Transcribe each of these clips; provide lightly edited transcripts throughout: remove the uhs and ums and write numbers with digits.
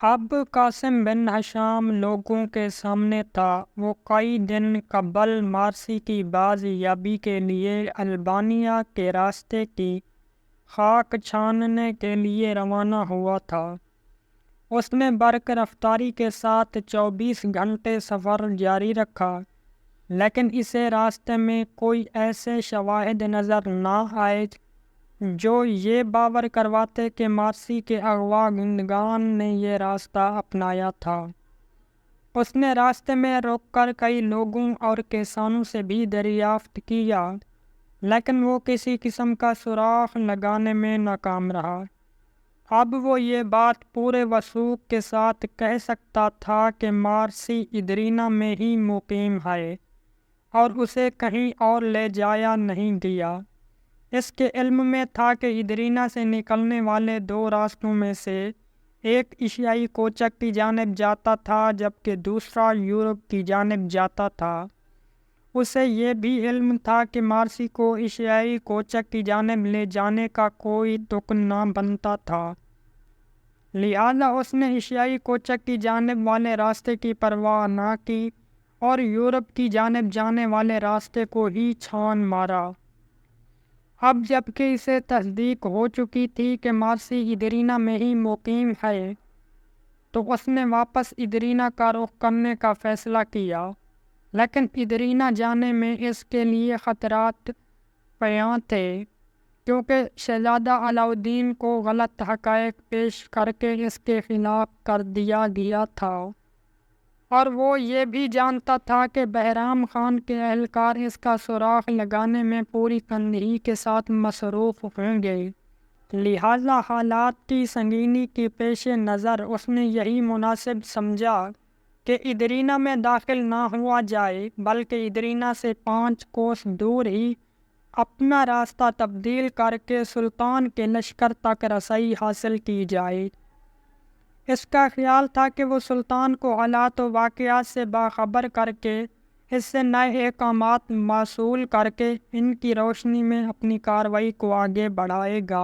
اب قاسم بن ہشام لوگوں کے سامنے تھا۔ وہ کئی دن قبل مارسی کی باز یابی کے لیے البانیہ کے راستے کی خاک چھاننے کے لیے روانہ ہوا تھا۔ اس نے برق رفتاری کے ساتھ 24 گھنٹے سفر جاری رکھا، لیکن اسے راستے میں کوئی ایسے شواہد نظر نہ آئے جو یہ باور کرواتے کہ مارسی کے اغوا کنندگان نے یہ راستہ اپنایا تھا۔ اس نے راستے میں رک کر کئی لوگوں اور کسانوں سے بھی دریافت کیا، لیکن وہ کسی قسم کا سراغ لگانے میں ناکام رہا۔ اب وہ یہ بات پورے وثوق کے ساتھ کہہ سکتا تھا کہ مارسی ادرینا میں ہی مقیم ہے اور اسے کہیں اور لے جایا نہیں گیا۔ اس کے علم میں تھا کہ ادرینا سے نکلنے والے دو راستوں میں سے ایک ایشیائی کوچک کی جانب جاتا تھا جبکہ دوسرا یورپ کی جانب جاتا تھا۔ اسے یہ بھی علم تھا کہ مارسی کو ایشیائی کوچک کی جانب لے جانے کا کوئی تک نہ بنتا تھا، لہذا اس نے ایشیائی کوچک کی جانب والے راستے کی پرواہ نہ کی اور یورپ کی جانب جانے والے راستے کو ہی چھان مارا۔ اب جبکہ اسے تصدیق ہو چکی تھی کہ مارسی ادرینا میں ہی مقیم ہے، تو اس نے واپس ادرینا کا رخ کرنے کا فیصلہ کیا، لیکن ادرینا جانے میں اس کے لیے خطرات پیاں تھے، کیونکہ شہزادہ علاؤالدین کو غلط حقائق پیش کر کے اس کے خلاف کر دیا گیا تھا، اور وہ یہ بھی جانتا تھا کہ بہرام خان کے اہلکار اس کا سراغ لگانے میں پوری تنہی کے ساتھ مصروف ہوں گے۔ لہذا حالات کی سنگینی کے پیش نظر اس نے یہی مناسب سمجھا کہ ادرینا میں داخل نہ ہوا جائے، بلکہ ادرینا سے 5 کوس دور ہی اپنا راستہ تبدیل کر کے سلطان کے لشکر تک رسائی حاصل کی جائے۔ اس کا خیال تھا کہ وہ سلطان کو حالات و واقعات سے باخبر کر کے اس سے نئے احکامات موصول کر کے ان کی روشنی میں اپنی کارروائی کو آگے بڑھائے گا۔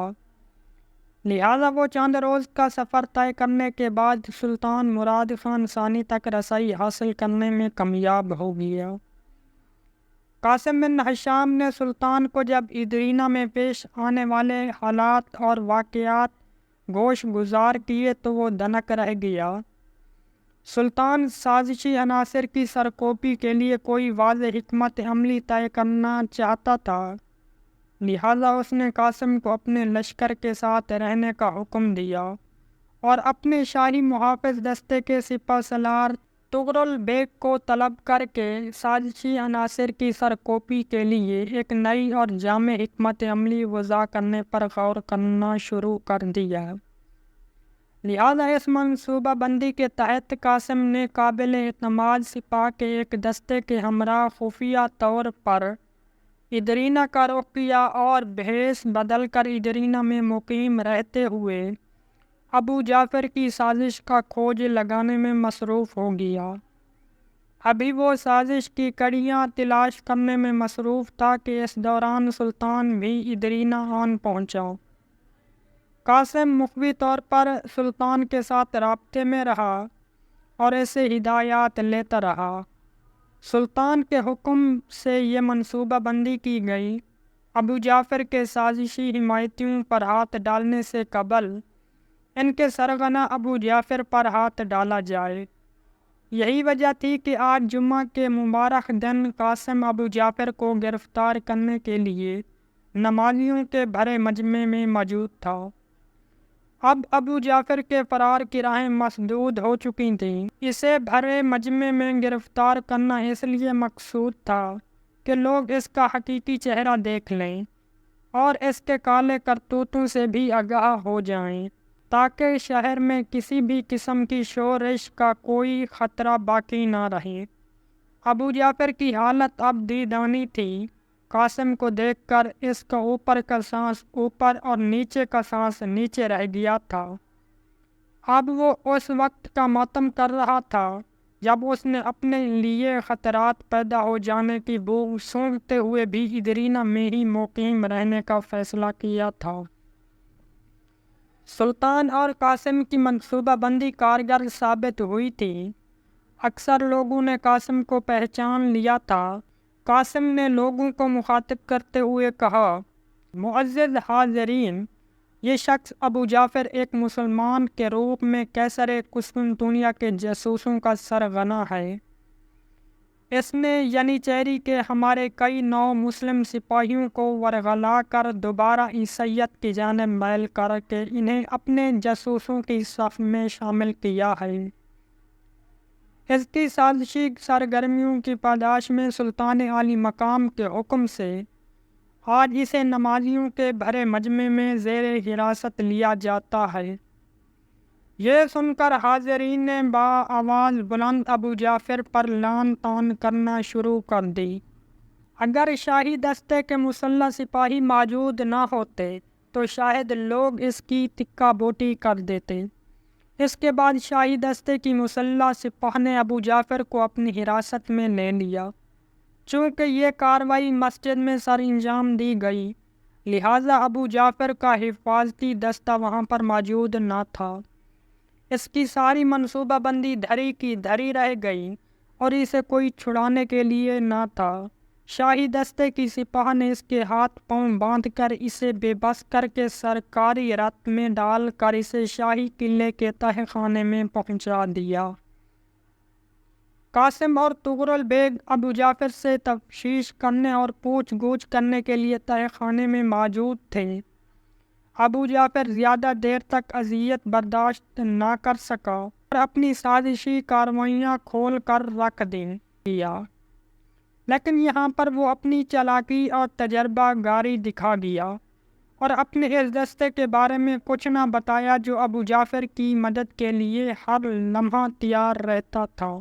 لہذا وہ چند روز کا سفر طے کرنے کے بعد سلطان مراد خان ثانی تک رسائی حاصل کرنے میں کامیاب ہو گیا۔ قاسم بن ہشام نے سلطان کو جب ادرینا میں پیش آنے والے حالات اور واقعات گوش گزار کیے تو وہ دنک رہ گیا۔ سلطان سازشی عناصر کی سرکوبی کے لیے کوئی واضح حکمت عملی طے کرنا چاہتا تھا، لہذا اس نے قاسم کو اپنے لشکر کے ساتھ رہنے کا حکم دیا اور اپنے شاہی محافظ دستے کے سپہ سالار تغرل بیگ کو طلب کر کے سازشی عناصر کی سرکوبی کے لیے ایک نئی اور جامع حکمت عملی وضع کرنے پر غور کرنا شروع کر دیا۔ لہذا اس منصوبہ بندی کے تحت قاسم نے قابل اعتماد سپاہ کے ایک دستے کے ہمراہ خفیہ طور پر ادرینا کا رخ کیا اور بھیس بدل کر ادرینا میں مقیم رہتے ہوئے ابو جعفر کی سازش کا کھوج لگانے میں مصروف ہو گیا۔ ابھی وہ سازش کی کڑیاں تلاش کرنے میں مصروف تھا کہ اس دوران سلطان بھی ادرینا آن پہنچا۔ قاسم مخفی طور پر سلطان کے ساتھ رابطے میں رہا اور اسے ہدایات لیتا رہا۔ سلطان کے حکم سے یہ منصوبہ بندی کی گئی، ابو جعفر کے سازشی حمایتیوں پر ہاتھ ڈالنے سے قبل ان کے سرغنہ ابو جعفر پر ہاتھ ڈالا جائے۔ یہی وجہ تھی کہ آج جمعہ کے مبارک دن قاسم ابو جعفر کو گرفتار کرنے کے لیے نمازیوں کے بھرے مجمع میں موجود تھا۔ اب ابو جعفر کے فرار کی راہیں مسدود ہو چکی تھیں۔ اسے بھرے مجمع میں گرفتار کرنا اس لیے مقصود تھا کہ لوگ اس کا حقیقی چہرہ دیکھ لیں اور اس کے کالے کرتوتوں سے بھی آگاہ ہو جائیں، تاکہ شہر میں کسی بھی قسم کی شورش کا کوئی خطرہ باقی نہ رہے۔ ابو جعفر کی حالت اب دیدانی تھی۔ قاسم کو دیکھ کر اس کا اوپر کا سانس اوپر اور نیچے کا سانس نیچے رہ گیا تھا۔ اب وہ اس وقت کا ماتم کر رہا تھا جب اس نے اپنے لیے خطرات پیدا ہو جانے کی بو سونگتے ہوئے بھی ادرینا میں ہی مقیم رہنے کا فیصلہ کیا تھا۔ سلطان اور قاسم کی منصوبہ بندی کارگر ثابت ہوئی تھی۔ اکثر لوگوں نے قاسم کو پہچان لیا تھا۔ قاسم نے لوگوں کو مخاطب کرتے ہوئے کہا، معزز حاضرین، یہ شخص ابو جعفر ایک مسلمان کے روپ میں قیصر قسطنطنیہ کے جاسوسوں کا سرغنہ ہے۔ اس نے ینیچیری کے ہمارے کئی نو مسلم سپاہیوں کو ورغلا کر دوبارہ عیسائیت کی جانب میل کر کے انہیں اپنے جاسوسوں کی صف میں شامل کیا ہے۔ اس کی سازشی سرگرمیوں کی پاداش میں سلطان عالی مقام کے حکم سے آج اسے نمازیوں کے بھرے مجمع میں زیر حراست لیا جاتا ہے۔ یہ سن کر حاضرین نے بآواز بلند ابو جعفر پر لعن طعن کرنا شروع کر دی۔ اگر شاہی دستے کے مسلح سپاہی موجود نہ ہوتے تو شاید لوگ اس کی تکہ بوٹی کر دیتے۔ اس کے بعد شاہی دستے کی مسلح سپاہ نے ابو جعفر کو اپنی حراست میں لے لیا۔ چونکہ یہ کارروائی مسجد میں سر انجام دی گئی، لہٰذا ابو جعفر کا حفاظتی دستہ وہاں پر موجود نہ تھا۔ اس کی ساری منصوبہ بندی دھری کی دھری رہ گئی اور اسے کوئی چھڑانے کے لیے نہ تھا۔ شاہی دستے کی سپاہ نے اس کے ہاتھ پاؤں باندھ کر اسے بے بس کر کے سرکاری رتھ میں ڈال کر اسے شاہی قلعے کے تہہ خانے میں پہنچا دیا۔ قاسم اور طغرل بیگ ابو جعفر سے تفتیش کرنے اور پوچھ گچھ کرنے کے لیے تہہ خانے میں موجود تھے۔ ابو جعفر زیادہ دیر تک اذیت برداشت نہ کر سکا اور اپنی سازشی کارروائیاں کھول کر رکھ دیا، لیکن یہاں پر وہ اپنی چالاکی اور تجربہ گاری دکھا گیا اور اپنے اس دستے کے بارے میں کچھ نہ بتایا جو ابو جعفر کی مدد کے لیے ہر لمحہ تیار رہتا تھا،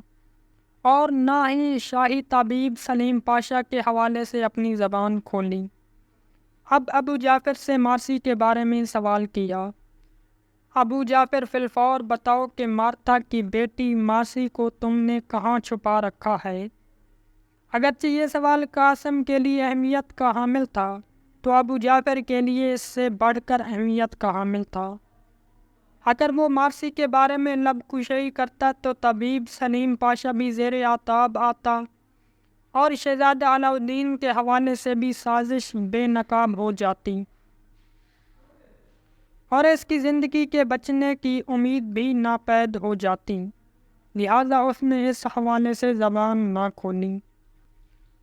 اور نہ ہی شاہی طبیب سلیم پاشا کے حوالے سے اپنی زبان کھولی۔ اب ابو جعفر سے مارسی کے بارے میں سوال کیا۔ ابو جعفر فی الفور بتاؤ کہ مارتھا کی بیٹی مارسی کو تم نے کہاں چھپا رکھا ہے؟ اگرچہ یہ سوال قاسم کے لیے اہمیت کا حامل تھا تو ابو جعفر کے لیے اس سے بڑھ کر اہمیت کا حامل تھا۔ اگر وہ مارسی کے بارے میں لب کشائی کرتا تو طبیب سلیم پاشا بھی زیر عتاب آتا اور شہزادہ علاؤالدین کے حوالے سے بھی سازش بے نقاب ہو جاتی اور اس کی زندگی کے بچنے کی امید بھی ناپید ہو جاتی، لہذا اس نے اس حوالے سے زبان نہ کھولی۔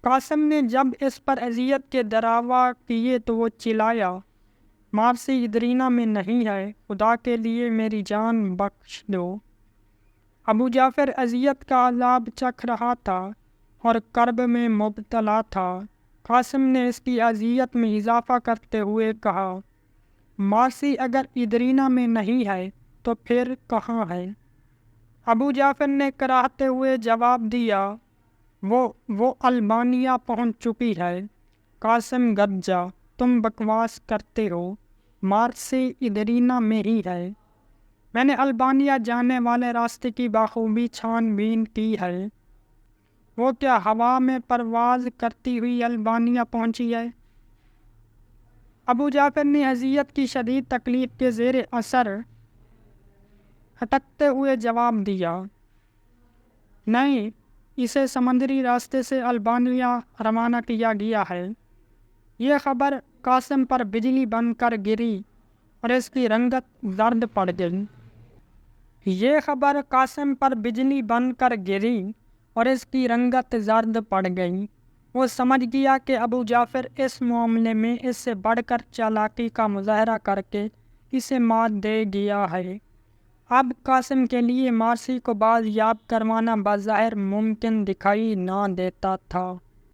قاسم نے جب اس پر اذیت کے دعویٰ کیے تو وہ چلایا، مارسی ادرینا میں نہیں ہے، خدا کے لیے میری جان بخش دو۔ ابو جعفر اذیت کا عذاب چکھ رہا تھا اور کرب میں مبتلا تھا۔ قاسم نے اس کی اذیت میں اضافہ کرتے ہوئے کہا، مارسی اگر ادرینا میں نہیں ہے تو پھر کہاں ہے؟ ابو جعفر نے کراہتے ہوئے جواب دیا، وہ البانیہ پہنچ چکی ہے۔ قاسم گد جا، تم بکواس کرتے ہو، مارسی ادرینا میں ہی ہے۔ میں نے البانیہ جانے والے راستے کی بخوبی چھان بین کی ہے۔ وہ کیا ہوا میں پرواز کرتی ہوئی البانیہ پہنچی ہے؟ ابو جعفر نے اذیت کی شدید تکلیف کے زیر اثر ہٹکتے ہوئے جواب دیا، نہیں، اسے سمندری راستے سے البانیہ روانہ کیا گیا ہے۔ یہ خبر قاسم پر بجلی بن کر گری اور اس کی رنگت زرد پڑ گئی۔ یہ خبر قاسم پر بجلی بن کر گری اور اس کی رنگت زرد پڑ گئی۔ وہ سمجھ گیا کہ ابو جعفر اس معاملے میں اس سے بڑھ کر چالاکی کا مظاہرہ کر کے اسے مات دے گیا ہے۔ اب قاسم کے لیے مارسی کو باز یاب کروانا بظاہر ممکن دکھائی نہ دیتا تھا۔